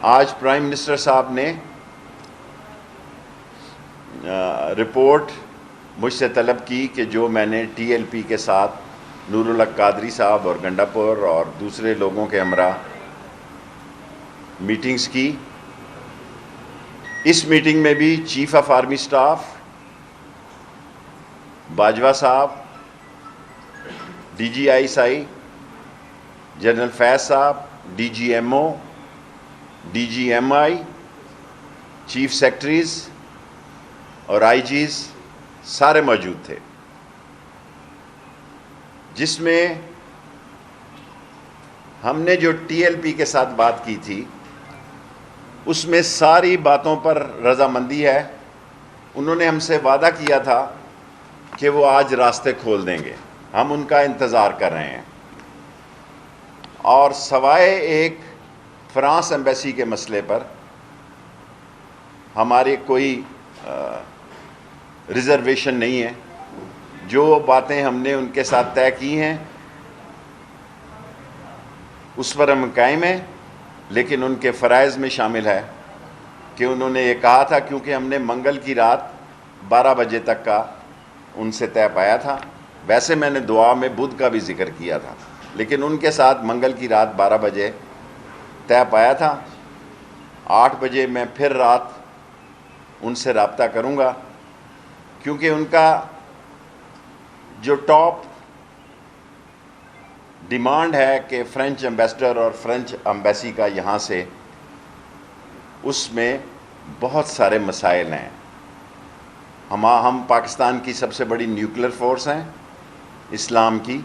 آج prime minister صاحب نے رپورٹ مجھ سے طلب کی کہ جو میں نے ٹی ایل پی کے ساتھ نور الحق قادری صاحب اور گنڈاپور اور دوسرے لوگوں کے ہمراہ میٹنگز کی. اس میٹنگ میں بھی chief of army staff Bajwa صاحب، D G ISI general Faiz صاحب، D G M O, D G M I, chief secretaries اور آئی جیز سارے موجود تھے، جس میں ہم نے جو ٹی ایل پی کے ساتھ بات کی تھی اس میں ساری باتوں پر رضامندی ہے. انہوں نے ہم سے وعدہ کیا تھا کہ وہ آج راستے کھول دیں گے، ہم ان کا انتظار کر رہے ہیں. اور سوائے ایک فرانس ایمبیسی کے مسئلے پر ہماری کوئی ریزرویشن نہیں ہے. جو باتیں ہم نے ان کے ساتھ طے کی ہیں اس پر ہم قائم ہیں، لیکن ان کے فرائض میں شامل ہے کہ انہوں نے یہ کہا تھا، کیونکہ ہم نے منگل کی رات 12 بجے تک کا ان سے طے پایا تھا. ویسے میں نے دعا میں بدھ کا بھی ذکر کیا تھا، لیکن ان کے ساتھ منگل کی رات 12 بجے طے پایا تھا. 8 بجے میں پھر رات ان سے رابطہ کروں گا، کیونکہ ان کا جو ٹاپ ڈیمانڈ ہے کہ فرینچ ایمبیسڈر اور فرینچ ایمبیسی کا یہاں سے، اس میں بہت سارے مسائل ہیں. ہم پاکستان کی سب سے بڑی نیوکلیر فورس ہیں اسلام کی.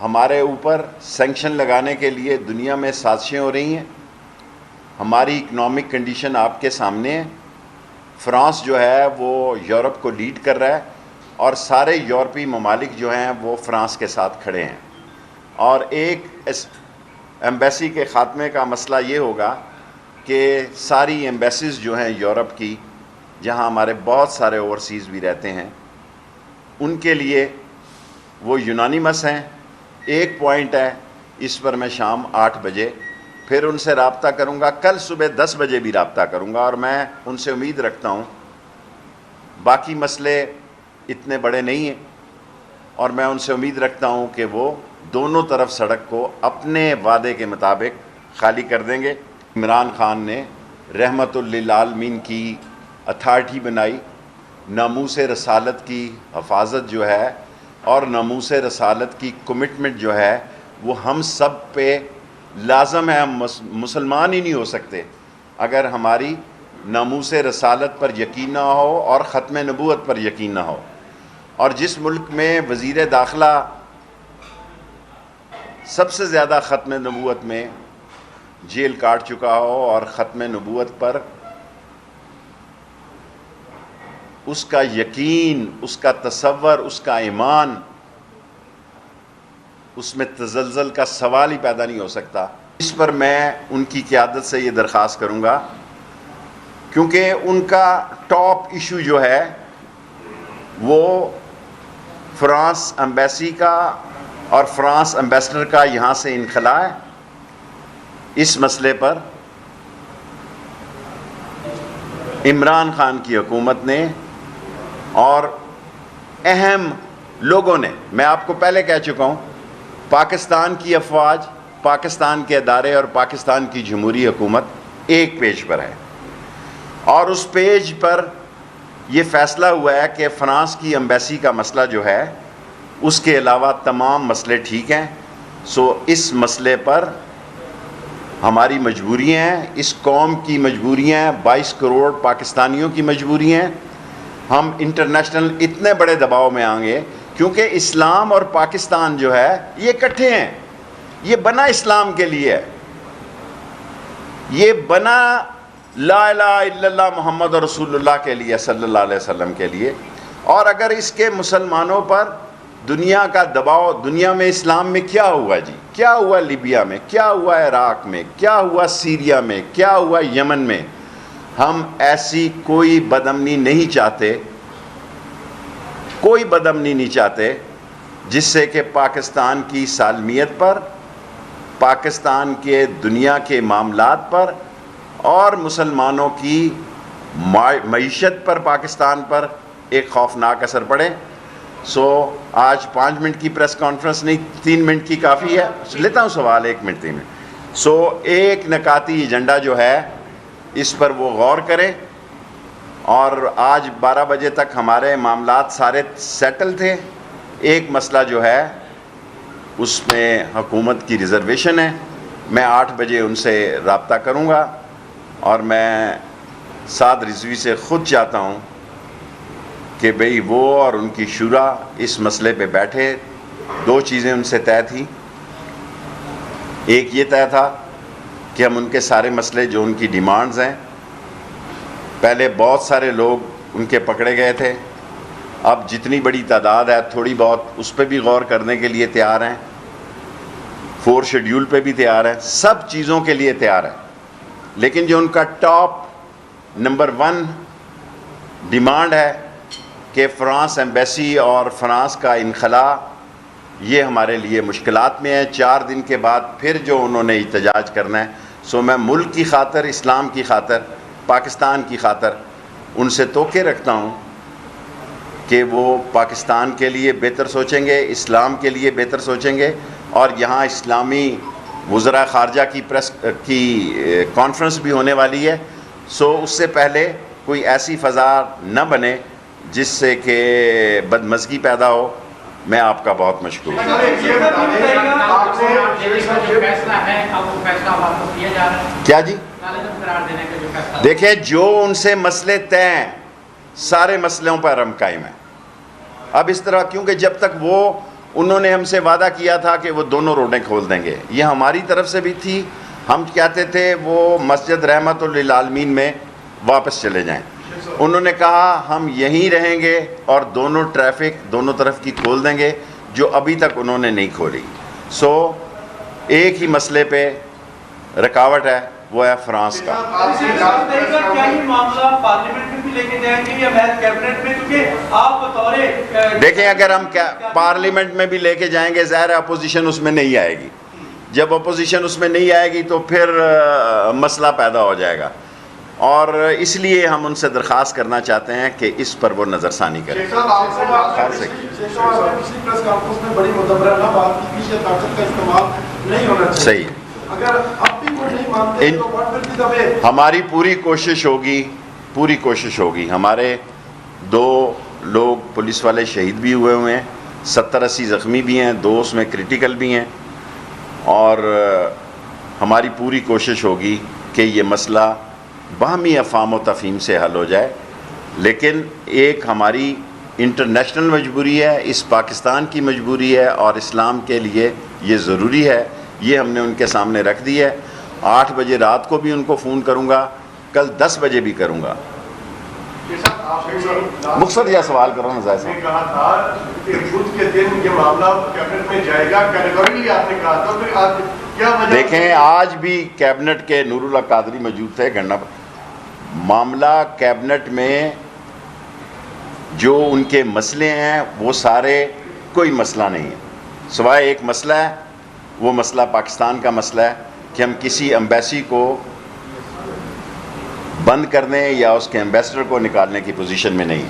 ہمارے اوپر سینکشن لگانے کے لیے دنیا میں سازشیں ہو رہی ہیں. ہماری اکنامک کنڈیشن آپ کے سامنے ہے. فرانس جو ہے وہ یورپ کو لیڈ کر رہا ہے اور سارے یورپی ممالک جو ہیں وہ فرانس کے ساتھ کھڑے ہیں. اور ایک ایمبیسی کے خاتمے کا مسئلہ یہ ہوگا کہ ساری ایمبیسیز جو ہیں یورپ کی، جہاں ہمارے بہت سارے اوورسیز بھی رہتے ہیں، ان کے لیے وہ یونانیمس ہیں. ایک پوائنٹ ہے، اس پر میں شام 8 بجے پھر ان سے رابطہ کروں گا. کل صبح 10 بجے بھی رابطہ کروں گا، اور میں ان سے امید رکھتا ہوں. باقی مسئلے اتنے بڑے نہیں ہیں، اور میں ان سے امید رکھتا ہوں کہ وہ دونوں طرف سڑک کو اپنے وعدے کے مطابق خالی کر دیں گے. عمران خان نے رحمت للعالمین کی اتھارٹی بنائی. ناموس رسالت کی حفاظت جو ہے اور ناموس رسالت کی کمٹمنٹ جو ہے وہ ہم سب پہ لازم ہے. ہم مسلمان ہی نہیں ہو سکتے اگر ہماری ناموس رسالت پر یقین نہ ہو اور ختم نبوت پر یقین نہ ہو. اور جس ملک میں وزیر داخلہ سب سے زیادہ ختم نبوت میں جیل کاٹ چکا ہو اور ختم نبوت پر اس کا یقین، اس کا تصور، اس کا ایمان، اس میں تزلزل کا سوال ہی پیدا نہیں ہو سکتا. اس پر میں ان کی قیادت سے یہ درخواست کروں گا، کیونکہ ان کا ٹاپ ایشو جو ہے وہ فرانس ایمبیسی کا اور فرانس ایمبیسڈر کا یہاں سے انخلاء ہے. اس مسئلے پر عمران خان کی حکومت نے اور اہم لوگوں نے، میں آپ کو پہلے کہہ چکا ہوں، پاکستان کی افواج، پاکستان کے ادارے اور پاکستان کی جمہوری حکومت ایک پیج پر ہے. اور اس پیج پر یہ فیصلہ ہوا ہے کہ فرانس کی ایمبیسی کا مسئلہ جو ہے اس کے علاوہ تمام مسئلے ٹھیک ہیں. سو اس مسئلے پر ہماری مجبوریاں ہیں، اس قوم کی مجبوریاں ہیں، 22 کروڑ پاکستانیوں کی مجبوریاں ہیں. ہم انٹرنیشنل اتنے بڑے دباؤ میں آئیں گے کیونکہ اسلام اور پاکستان جو ہے یہ اکٹھے ہیں. یہ بنا اسلام کے لیے ہے، یہ بنا لا الہ الا اللہ محمد رسول اللہ کے لیے، صلی اللہ علیہ وسلم کے لیے. اور اگر اس کے مسلمانوں پر دنیا کا دباؤ، دنیا میں اسلام میں کیا ہوا جی؟ کیا ہوا لیبیا میں؟ کیا ہوا عراق میں؟ کیا ہوا سیریا میں؟ کیا ہوا یمن میں؟ ہم ایسی کوئی بدامنی نہیں چاہتے، کوئی بدامنی نہیں چاہتے جس سے کہ پاکستان کی سالمیت پر پاکستان کے دنیا کے معاملات پر اور مسلمانوں کی معیشت پر، پاکستان پر ایک خوفناک اثر پڑے۔ سو آج 5 منٹ کی پریس کانفرنس نہیں، 3 منٹ کی کافی ہے، لیتا ہوں سوال 1 منٹ 3 منٹ۔ سو ایک نکاتی ایجنڈا جو ہے اس پر وہ غور کرے، اور آج 12 بجے تک ہمارے معاملات سارے سیٹل تھے۔ ایک مسئلہ جو ہے اس میں حکومت کی ریزرویشن ہے، میں 8 بجے ان سے رابطہ کروں گا، اور میں سعد رضوی سے خود چاہتا ہوں کہ بھئی وہ اور ان کی شورا اس مسئلے پہ بیٹھے۔ 2 چیزیں ان سے طے تھیں، ایک یہ طے تھا کہ ہم ان کے سارے مسئلے جو ان کی ڈیمانڈز ہیں، پہلے بہت سارے لوگ ان کے پکڑے گئے تھے، اب جتنی بڑی تعداد ہے تھوڑی بہت اس پہ بھی غور کرنے کے لیے تیار ہیں، 4 شیڈیول پہ بھی تیار ہیں، سب چیزوں کے لیے تیار ہیں۔ لیکن جو ان کا ٹاپ نمبر 1 ڈیمانڈ ہے کہ فرانس ایمبیسی اور فرانس کا انخلاء، یہ ہمارے لیے مشکلات میں ہے۔ 4 دن کے بعد پھر جو انہوں نے احتجاج کرنا ہے، سو میں ملک کی خاطر، اسلام کی خاطر، پاکستان کی خاطر ان سے توقع رکھتا ہوں کہ وہ پاکستان کے لیے بہتر سوچیں گے، اسلام کے لیے بہتر سوچیں گے، اور یہاں اسلامی وزراء خارجہ کی کانفرنس بھی ہونے والی ہے۔ سو اس سے پہلے کوئی ایسی فضا نہ بنے جس سے کہ بدمزگی پیدا ہو۔ میں آپ کا بہت مشکور ہوں۔ کیا جی؟ دیکھیں، جو ان سے مسئلے طے ہیں، سارے مسئلوں پر ہم قائم ہیں۔ اب اس طرح، کیونکہ جب تک انہوں نے ہم سے وعدہ کیا تھا کہ وہ دونوں روڈیں کھول دیں گے، یہ ہماری طرف سے بھی تھی، ہم کہتے تھے وہ مسجد رحمت للعالمین میں واپس چلے جائیں۔ انہوں نے کہا ہم یہیں رہیں گے اور دونوں ٹریفک دونوں طرف کی کھول دیں گے، جو ابھی تک انہوں نے نہیں کھولی۔ سو ایک ہی مسئلے پہ رکاوٹ ہے، وہ ہے فرانس کا۔ دیکھیں، اگر ہم پارلیمنٹ میں بھی لے کے جائیں گے، ظاہر ہے اپوزیشن اس میں نہیں آئے گی۔ جب اپوزیشن اس میں نہیں آئے گی تو پھر مسئلہ پیدا ہو جائے گا، اور اس لیے ہم ان سے درخواست کرنا چاہتے ہیں کہ اس پر وہ نظر ثانی کریں۔ صحیح، ہماری پوری کوشش ہوگی۔ ہمارے 2 لوگ پولیس والے شہید بھی ہوئے ہیں، 70-80 زخمی بھی ہیں، 2 اس میں کرٹیکل بھی ہیں، اور ہماری پوری کوشش ہوگی کہ یہ مسئلہ باہمی افہام و تفہیم سے حل ہو جائے۔ لیکن ایک ہماری انٹرنیشنل مجبوری ہے، اس پاکستان کی مجبوری ہے، اور اسلام کے لیے یہ ضروری ہے، یہ ہم نے ان کے سامنے رکھ دی ہے۔ 8 بجے رات کو بھی ان کو فون کروں گا، کل 10 بجے بھی کروں گا۔ مقصد یہ سوال کرو نا زائد صاحب۔ کہا تھا کہ بدھ کے دن یہ معاملہ کیبنٹ میں جائے گا، کیٹیگوریلی آپ نے کہا تھا، پھر آپ کیا وجہ؟ دیکھیں، آج بھی کیبنٹ کے نور اللہ قادری موجود تھے گھنٹہ معاملہ کیبنٹ میں جو ان کے مسئلے ہیں وہ سارے، کوئی مسئلہ نہیں ہے سوائے ایک مسئلہ ہے، وہ مسئلہ پاکستان کا مسئلہ ہے کہ ہم کسی ایمبیسی کو بند کرنے یا اس کے ایمبیسڈر کو نکالنے کی پوزیشن میں نہیں۔